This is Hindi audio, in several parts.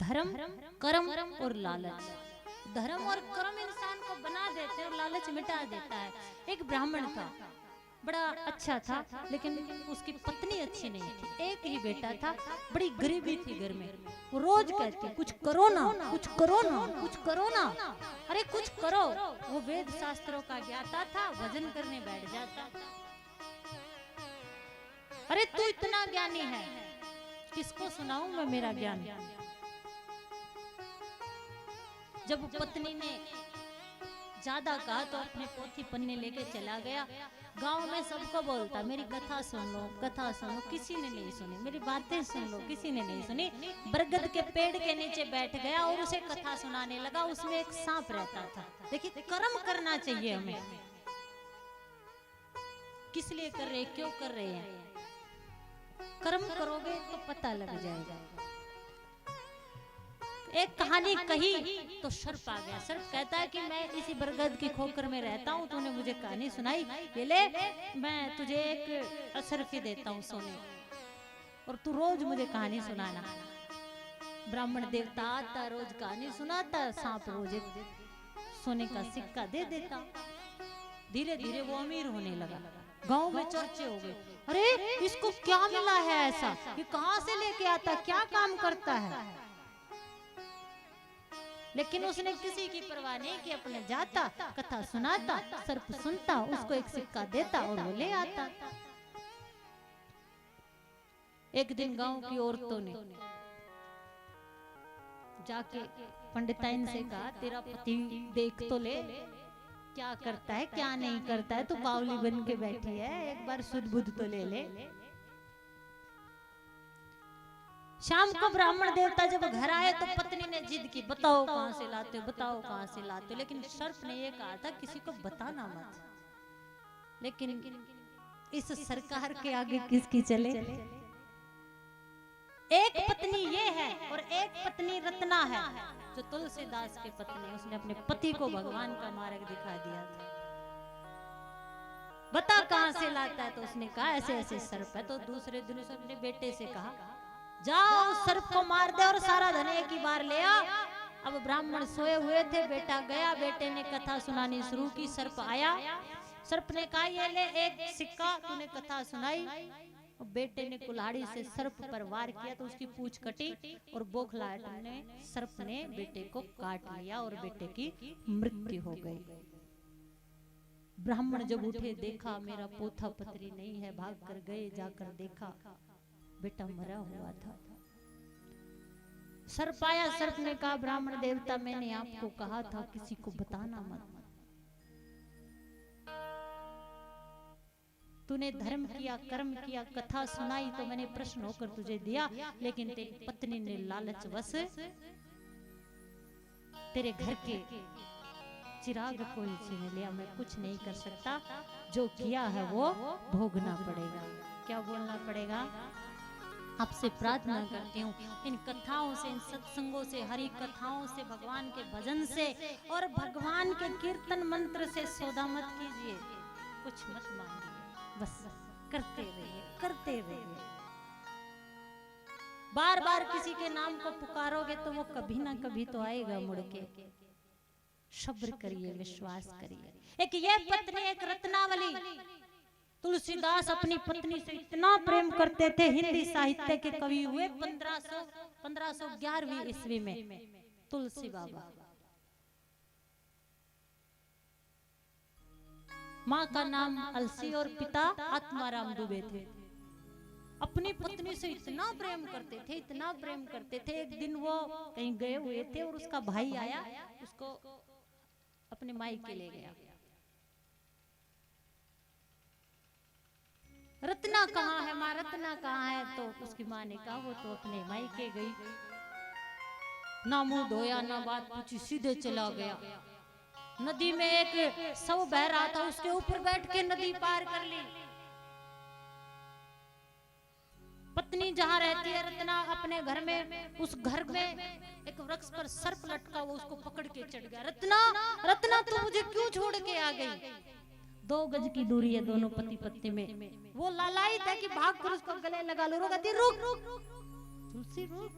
धर्म, कर्म और लालच। धर्म और कर्म इंसान को बना देते हैं और लालच मिटा देता है। एक ब्राह्मण था, बड़ा अच्छा था, लेकिन उसकी पत्नी अच्छी नहीं थी। एक ही बेटा था, बड़ी गरीबी थी घर में। वो रोज कहती कुछ करो ना, कुछ करो ना, कुछ करो ना, अरे कुछ करो। वो वेद शास्त्रों का ज्ञाता था, भजन करने बैठ जाता। अरे तू इतना ज्ञानी है, किसको सुनाऊं मैं मेरा ज्ञान। जब पत्नी ने ज्यादा कहा तो अपने पोथी पन्ने लेके चला गया। गांव में सबको बोलता मेरी कथा सुन लो, कथा सुन लो। किसी ने नहीं सुनी। मेरी बातें सुन लो, किसी ने नहीं सुनी। बरगद के पेड़ के नीचे बैठ गया और उसे कथा सुनाने लगा। उसमें एक सांप रहता था। देखिए, कर्म करना चाहिए हमें। किस लिए कर रहे, क्यों कर रहे हैं? कर्म करोगे तो पता लग जाएगा। एक कहानी कही तो सर्प आ गया। सर्प कहता है कि मैं इसी बरगद की खोकर में रहता हूँ, तूने मुझे कहानी सुनाई, ये ले, मैं तुझे एक असरफी देता हूँ सोने, और तू रोज मुझे कहानी सुनाना। ब्राह्मण देवता आता, रोज कहानी सुनाता, सांप रोज एक सोने का सिक्का दे देता। धीरे धीरे वो अमीर होने लगा। गांव में चर्चे हो गए, अरे इसको क्या मिला है ऐसा, ये कहां से लेके आता, क्या काम करता है। लेकिन उसने किसी की परवाह नहीं की। अपने जाता, कथा सुनाता, सर्प सुनता, उसको एक सिक्का देता और वो ले आता। एक दिन गांव की औरतों ने जाके पंडिताइन से कहा, तेरा पति देख तो ले, क्या करता है क्या नहीं करता है, तो बावली बन के बैठी है, एक बार सुध बुध तो ले ले। शाम को ब्राह्मण देवता जब घर आए तो पत्नी ने जिद की, बताओ कहां से लाते हो, बताओ कहां से लाते हो। लेकिन सर्प ने ये कहा था किसी को बताना मत। लेकिन इस सरकार के आगे किसकी चले। एक पत्नी ये है और एक पत्नी रत्ना है, जो तुलसीदास की पत्नी। उसने अपने पति को भगवान का मार्ग दिखा दिया था। बता कहां से लाता है, तो उसने कहा ऐसे ऐसे सर्प है। तो दूसरे दिन उसने अपने बेटे से कहा, जाओ सर्प को मार दे और सारा धन एक ही बार ले आ। अब ब्राह्मण सोए हुए थे, बेटा गया, बेटे ने कथा सुनानी शुरू की। सर्प आया, सर्प ने कहा ये ले एक सिक्का, तूने कथा सुनाई। और बेटे ने कुल्हाड़ी से सर्प पर वार किया तो उसकी पूंछ कटी और बोखलाहट ने सर्प ने बेटे को काट लिया और बेटे की मृत्यु हो गई। ब्राह्मण जब उठे, देखा मेरा पोथा पत्री नहीं है, भाग कर गए, जाकर देखा बेटा मरा हुआ था। सर्प आया, सर्प ने कहा, ब्राह्मण देवता मैंने आपको कहा था किसी को बताना मत। तूने धर्म किया, कर्म किया, कथा सुनाई तो मैंने प्रश्न होकर तुझे दिया, लेकिन तेरी पत्नी ने लालचवश तेरे घर के चिराग को ही छीन लिया। मैं कुछ नहीं कर सकता, जो किया है वो भोगना पड़ेगा। क्या बोलना पड़ेगा? आपसे प्रार्थना करती हूँ, इन कथाओं से, इन सत्संगों से, हरि कथाओं से, भगवान के भजन से और भगवान के कीर्तन मंत्र से सौदा मत कीजिए, कुछ मत मांगिए, बस करते रहिए, करते रहिए। बार बार किसी के नाम को पुकारोगे तो वो कभी ना कभी तो आएगा मुड़ के। सब्र करिए, विश्वास करिए। एक ये पत्नी, एक रत्नावली। तुलसीदास अपनी पत्नी से इतना प्रेम करते थे, हिंदी साहित्य के कवि हुए 1511वीं ईस्वी में तुलसी बाबा। माँ का नाम अलसी और पिता आत्माराम दुबे थे। अपनी पत्नी से इतना प्रेम करते थे, इतना प्रेम करते थे। एक दिन वो कहीं गए हुए थे और उसका भाई आया, उसको अपने मायके ले गया। रत्ना कहाँ है माँ, रत्ना कहाँ है? तो उसकी माँ ने कहा वो तो अपने मायके गई। ना मुंह धोया, ना बात पूछी, सीधे चला गया। नदी में एक शव बह रहा था, उसके ऊपर बैठ के नदी पार कर ली। पत्नी जहाँ रहती है रत्ना, अपने घर में, उस घर में एक वृक्ष पर सर्प लटका हुआ, उसको पकड़ के चढ़ गया। रत्ना, रत्ना तू मुझे क्यों छोड़ के आ गई? 2 गज की दूरी है दोनों पति पत्नी में। वो लालायित है कि भाग कर उसको गले लगा लो। रुक तुलसी रुक,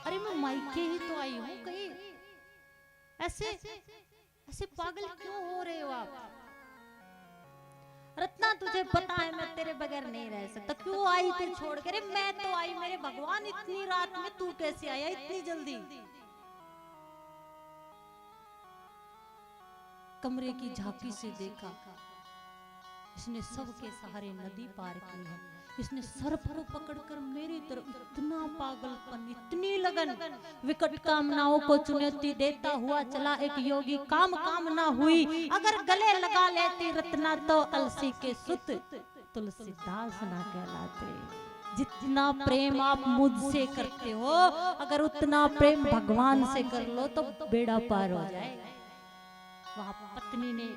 अरे मैं मायके ही तो आई हूँ, कहीं ऐसे ऐसे पागल क्यों हो रहे हो आप? रत्ना तुझे पता है मैं तेरे बगैर नहीं रह सकता, क्यों आई तू छोड़ के? मैं तो आई मेरे भगवान, इतनी रात में तू कैसे आया इतनी जल्दी? कमरे की झांकी से देखा, इसने सबके सहारे नदी पार की है, इसने सर पर पकड़कर मेरी तरफ इतना पागलपन, इतनी लगन, विकट कामनाओं को चुनौती देता हुआ चला एक योगी। काम कामना हुई, अगर गले लगा लेती रत्ना तो अलसी के सुत तुलसीदास ना कहलाते। जितना प्रेम आप मुझसे करते हो, अगर उतना प्रेम भगवान से कर लो तो बेड़ा पार हो जाएगा। वहां पत्नी ने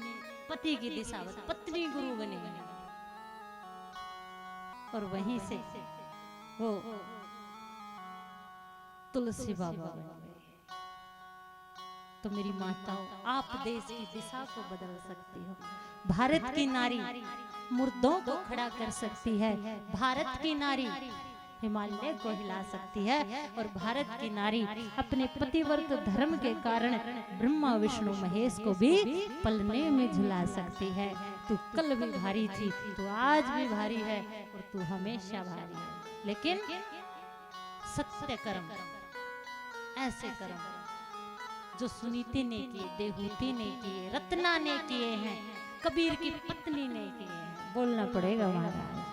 पति की दिशा, पत्नी गुरु बने और वहीं से वो तुलसी बाबा बन गए। तो मेरी माताओं, आप देश की दिशा को बदल सकती हो। भारत की नारी मुर्दों को खड़ा कर सकती है, भारत की नारी हिमालय को हिला सकती है, और भारत की नारी अपने पतिव्रत धर्म के कारण ब्रह्मा विष्णु महेश को भी पलने में झुला सकती है। तू कल भी भारी थी, तू आज भी भारी है, और तू हमेशा भारी है। लेकिन सत्य कर्म, ऐसे कर्म जो सुनीति ने किए, देहूती ने किए, रत्ना ने किए हैं, कबीर की पत्नी ने किए हैं, बोलना पड़ेगा महाराज।